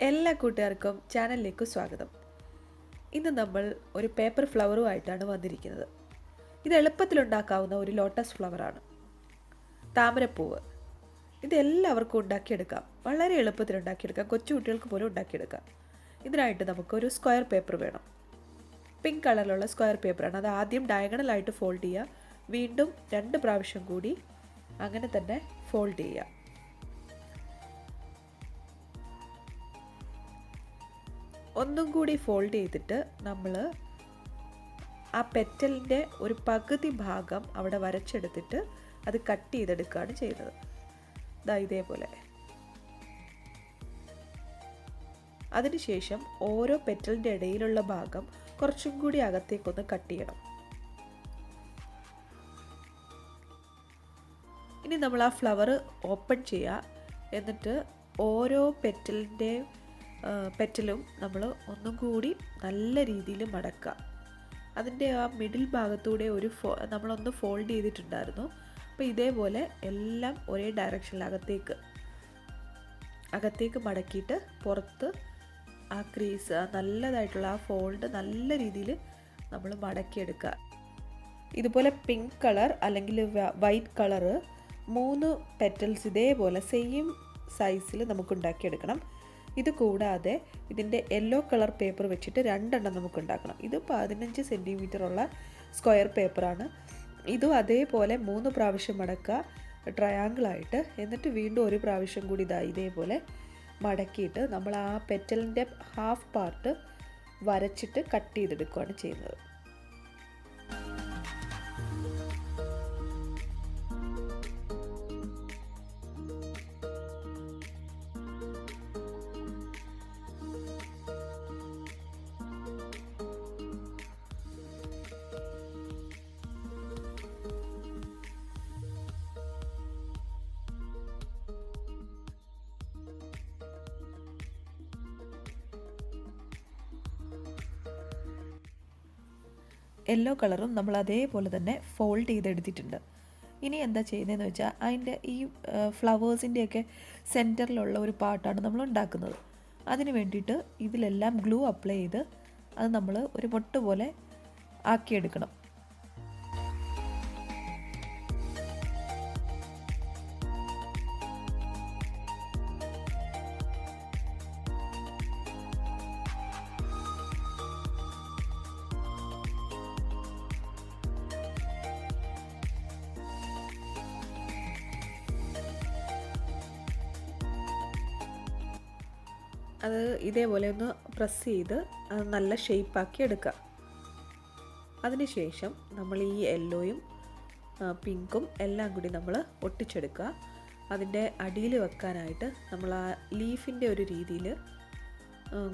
എല്ലാ കൂട്ടുകാർക്കും ചാനലിലേക്ക് സ്വാഗതം. ഇന്ന് നമ്മൾ ഒരു പേപ്പർ ഫ്ലവറുമായിട്ടാണ് വന്നിരിക്കുന്നത്. ഇത് എളുപ്പത്തിലുണ്ടാക്കാവുന്ന ഒരു ലോട്ടസ് ഫ്ലവറാണ്, താമരപ്പൂവ്. ഇതെല്ലാവർക്കും ഉണ്ടാക്കിയെടുക്കാം, വളരെ എളുപ്പത്തിൽ ഉണ്ടാക്കിയെടുക്കാം, കൊച്ചു കുട്ടികൾക്ക് പോലും ഉണ്ടാക്കിയെടുക്കാം. ഇതിനായിട്ട് നമുക്കൊരു സ്ക്വയർ പേപ്പർ വേണം. പിങ്ക് കളറിലുള്ള സ്ക്വയർ പേപ്പറാണ്. അത് ആദ്യം ഡയഗണലായിട്ട് ഫോൾഡ് ചെയ്യുക, വീണ്ടും 2 പ്രാവശ്യം കൂടി അങ്ങനെ തന്നെ ഫോൾഡ് ചെയ്യുക. ഒന്നും കൂടി ഫോൾഡ് ചെയ്തിട്ട് നമ്മൾ ആ പെറ്റലിൻ്റെ ഒരു പകുതി ഭാഗം അവിടെ വരച്ചെടുത്തിട്ട് അത് കട്ട് ചെയ്തെടുക്കുകയാണ് ചെയ്യുന്നത്. ദാ ഇതേപോലെ. അതിനുശേഷം ഓരോ പെറ്റലിൻ്റെ ഇടയിലുള്ള ഭാഗം കുറച്ചും കൂടി അകത്തേക്കൊന്ന് കട്ട് ചെയ്യണം. ഇനി നമ്മൾ ആ ഫ്ലവർ ഓപ്പൺ ചെയ്യുക. എന്നിട്ട് ഓരോ പെറ്റലും നമ്മൾ ഒന്നും കൂടി നല്ല രീതിയിൽ മടക്കുക. അതിൻ്റെ ആ മിഡിൽ ഭാഗത്തൂടെ നമ്മളൊന്ന് ഫോൾഡ് ചെയ്തിട്ടുണ്ടായിരുന്നു. അപ്പോൾ ഇതേപോലെ എല്ലാം ഒരേ ഡയറക്ഷനിൽ അകത്തേക്ക് മടക്കിയിട്ട് പുറത്ത് ആ ക്രീസ് നല്ലതായിട്ടുള്ള ആ ഫോൾഡ് നല്ല രീതിയിൽ നമ്മൾ മടക്കിയെടുക്കുക. ഇതുപോലെ പിങ്ക് കളർ അല്ലെങ്കിൽ വൈറ്റ് കളറ് 3 പെറ്റൽസ് ഇതേപോലെ സെയിം സൈസിൽ നമുക്ക് ഉണ്ടാക്കിയെടുക്കണം. ഇത് കൂടാതെ ഇതിൻ്റെ യെല്ലോ കളർ പേപ്പർ വെച്ചിട്ട് 2 എണ്ണം നമുക്ക് ഉണ്ടാക്കണം. ഇത് 15 സെൻറ്റിമീറ്റർ ഉള്ള സ്ക്വയർ പേപ്പറാണ്. ഇതും അതേപോലെ 3 പ്രാവശ്യം മടക്കുക, ട്രയാങ്കിളായിട്ട്. എന്നിട്ട് വീണ്ടും ഒരു പ്രാവശ്യം കൂടി ഇതേപോലെ മടക്കിയിട്ട് നമ്മൾ ആ പെറ്റലിൻ്റെ ഹാഫ് പാർട്ട് വരച്ചിട്ട് കട്ട് ചെയ്തെടുക്കുകയാണ് ചെയ്യുന്നത്. യെല്ലോ കളറും നമ്മൾ അതേപോലെ തന്നെ ഫോൾഡ് ചെയ്തെടുത്തിട്ടുണ്ട്. ഇനി എന്താ ചെയ്യുന്നതെന്ന് വെച്ചാൽ അതിൻ്റെ ഈ ഫ്ലവേഴ്സിൻ്റെയൊക്കെ സെൻറ്ററിലുള്ള ഒരു പാർട്ടാണ് നമ്മൾ ഉണ്ടാക്കുന്നത്. അതിന് വേണ്ടിയിട്ട് ഇതിലെല്ലാം ഗ്ലൂ അപ്ലൈ ചെയ്ത് അത് നമ്മൾ ഒരു മൊട്ട് പോലെ ആക്കിയെടുക്കണം. അത് ഇതേപോലെ ഒന്ന് പ്രസ് ചെയ്ത് അത് നല്ല ഷേപ്പാക്കി എടുക്കുക. അതിനുശേഷം നമ്മൾ ഈ യെല്ലോയും പിങ്കും എല്ലാം കൂടി നമ്മൾ ഒട്ടിച്ചെടുക്കുക. അതിൻ്റെ അടിയിൽ വെക്കാനായിട്ട് നമ്മൾ ആ ലീഫിൻ്റെ ഒരു രീതിയിൽ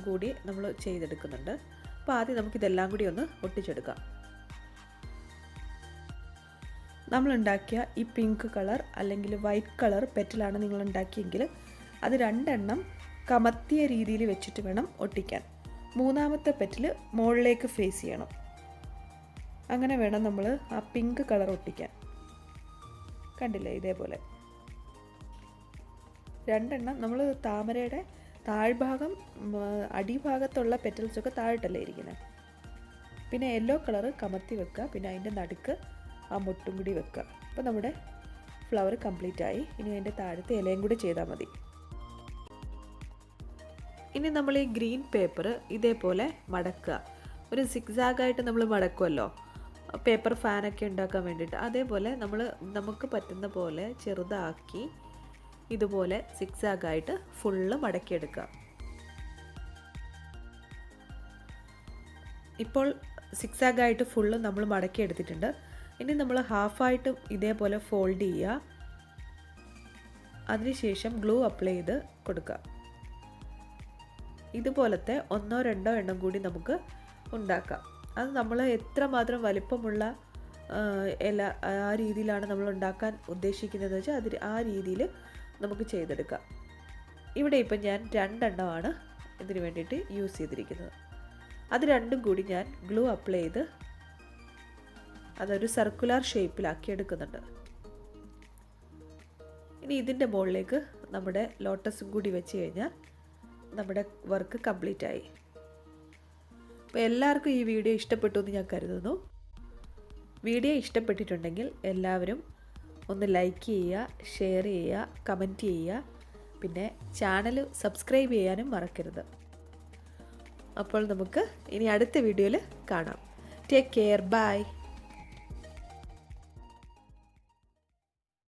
കൂടി നമ്മൾ ചെയ്തെടുക്കുന്നുണ്ട്. അപ്പോൾ ആദ്യം നമുക്കിതെല്ലാം കൂടി ഒന്ന് ഒട്ടിച്ചെടുക്കാം. നമ്മളുണ്ടാക്കിയ ഈ പിങ്ക് കളർ അല്ലെങ്കിൽ വൈറ്റ് കളർ പെറ്റലാണ് നിങ്ങളുണ്ടാക്കിയെങ്കിൽ അത് 2 എണ്ണം കമത്തിയ രീതിയിൽ വെച്ചിട്ട് വേണം ഒട്ടിക്കാൻ. 3ാമത്തെ പെറ്റിൽ മുകളിലേക്ക് ഫേസ് ചെയ്യണം. അങ്ങനെ വേണം നമ്മൾ ആ പിങ്ക് കളർ ഒട്ടിക്കാൻ. കണ്ടില്ലേ, ഇതേപോലെ 2 എണ്ണം. നമ്മൾ താമരയുടെ താഴ്ഭാഗം അടിഭാഗത്തുള്ള പെറ്റൽസൊക്കെ താഴോട്ടല്ലേ ഇരിക്കുന്നത്. പിന്നെ യെല്ലോ കളർ കമത്തി വെക്കുക, പിന്നെ അതിൻ്റെ നടുക്ക് ആ മുട്ടും കൂടി വെക്കുക. അപ്പോൾ നമ്മുടെ ഫ്ലവർ കംപ്ലീറ്റ് ആയി. ഇനി അതിൻ്റെ താഴത്തെ ഇലയും കൂടി ചെയ്താൽ മതി. ഇനി നമ്മൾ ഈ ഗ്രീൻ പേപ്പർ ഇതേപോലെ മടക്കുക. ഒരു സിക്സാഗായിട്ട് നമ്മൾ മടക്കുമല്ലോ പേപ്പർ ഫാനൊക്കെ ഉണ്ടാക്കാൻ വേണ്ടിയിട്ട്. അതേപോലെ നമുക്ക് പറ്റുന്ന പോലെ ചെറുതാക്കി ഇതുപോലെ സിക്സാഗായിട്ട് ഫുള്ള് മടക്കിയെടുക്കുക. ഇപ്പോൾ സിക്സാഗായിട്ട് ഫുള്ള് നമ്മൾ മടക്കിയെടുത്തിട്ടുണ്ട്. ഇനി നമ്മൾ ഹാഫായിട്ടും ഇതേപോലെ ഫോൾഡ് ചെയ്യുക. അതിനുശേഷം ഗ്ലൂ അപ്ലൈ ചെയ്ത് കൊടുക്കുക. ഇതുപോലത്തെ 1-2 എണ്ണം കൂടി നമുക്ക് ഉണ്ടാക്കാം. അത് നമ്മൾ എത്രമാത്രം വലിപ്പമുള്ള ആ രീതിയിലാണ് നമ്മൾ ഉണ്ടാക്കാൻ ഉദ്ദേശിക്കുന്നതെന്ന് വെച്ചാൽ ആ രീതിയിൽ നമുക്ക് ചെയ്തെടുക്കാം. ഇവിടെ ഇപ്പം ഞാൻ 2 എണ്ണമാണ് ഇതിന് വേണ്ടിയിട്ട് യൂസ് ചെയ്തിരിക്കുന്നത്. അത് രണ്ടും കൂടി ഞാൻ ഗ്ലൂ അപ്ലൈ ചെയ്ത് അതൊരു സർക്കുലർ ഷേപ്പിലാക്കി എടുക്കുന്നുണ്ട്. ഇനി ഇതിൻ്റെ മുകളിലേക്ക് നമ്മുടെ ലോട്ടസും കൂടി വെച്ച് കഴിഞ്ഞാൽ നമ്മുടെ വർക്ക് കംപ്ലീറ്റ് ആയി. അപ്പോൾ എല്ലാവർക്കും ഈ വീഡിയോ ഇഷ്ടപ്പെട്ടു എന്ന് ഞാൻ കരുതുന്നു. വീഡിയോ ഇഷ്ടപ്പെട്ടിട്ടുണ്ടെങ്കിൽ എല്ലാവരും ഒന്ന് ലൈക്ക് ചെയ്യുക, ഷെയർ ചെയ്യുക, കമൻറ്റ് ചെയ്യുക. പിന്നെ ചാനൽ സബ്സ്ക്രൈബ് ചെയ്യാനും മറക്കരുത്. അപ്പോൾ നമുക്ക് ഇനി അടുത്ത വീഡിയോയിൽ കാണാം. Take care. ബൈ.